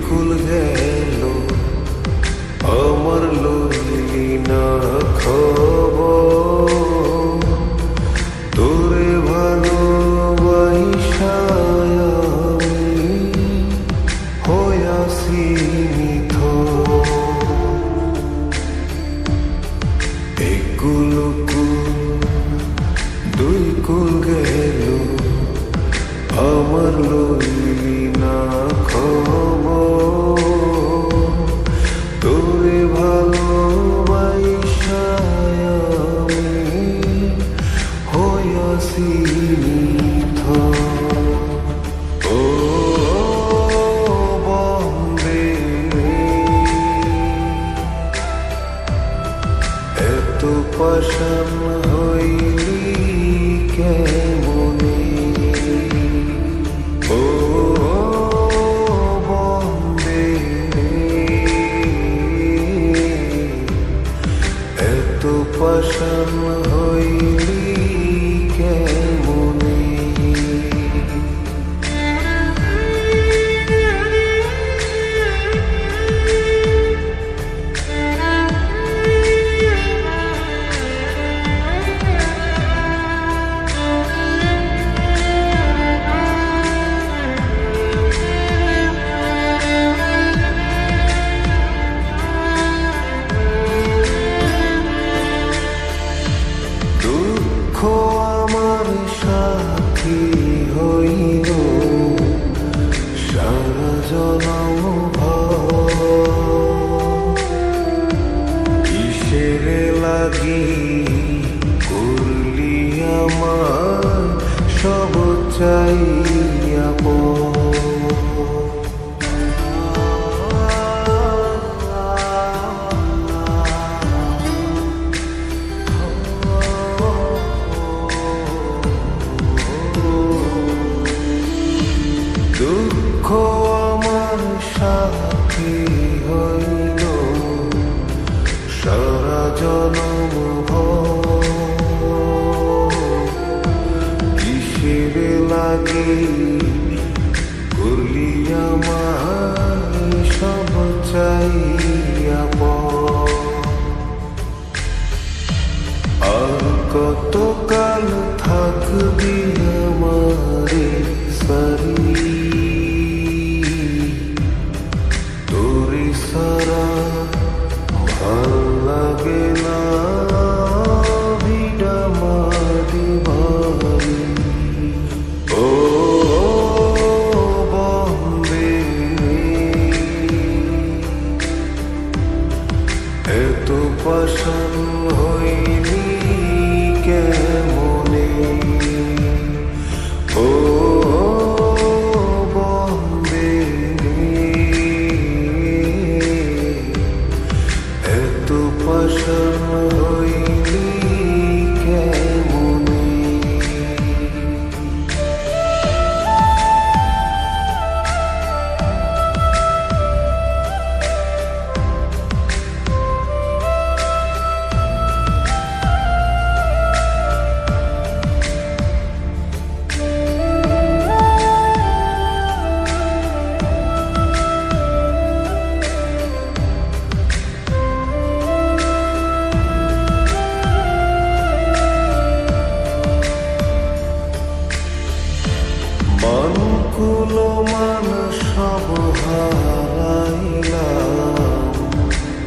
কুল গেল আমার লইলি না খবর তোরে ভালোবাসা আমি হইয়াছি নিথর। এক কুল দুই কুল গেল আমার লইলি না খবর তোরে ভালোবাসা আমি হইয়াছি নিথর। ও বন্দে এত পাষাণ হইলি কেমনে, ও বন্দে এত পাষাণ হইলি কেমনে। দুঃখ আমার সাথী হইল সারা জনম ভর, কিসের লাগি করলি আমার সব চাইয়া দুঃখ আমার সাথী হইল সারা জনম ভর, কিসের লাগি করলি আমার সব চাইয়া আর কত কাল থাকবি আমারে সারি তোরে সারা ভাল লাগে না ভিড়া মাটি ভারি। ও বন্দে এত পাষাণ হইলি কেমনে, ও বন্দে এত পাষাণ হইলি কেমনে। মান কুল মান সব হারাইলাম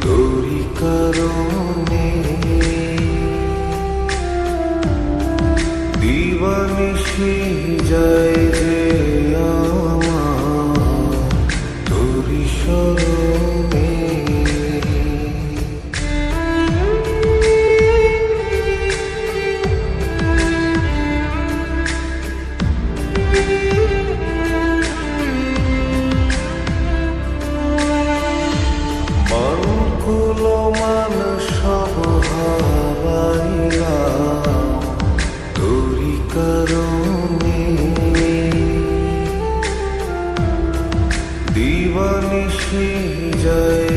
তোরি কারণে, দিবানিশি যায় যে আমার তোরি স্মরণে। মান সব হারাইলাম তোরি কারণে, দিবানিশি যায়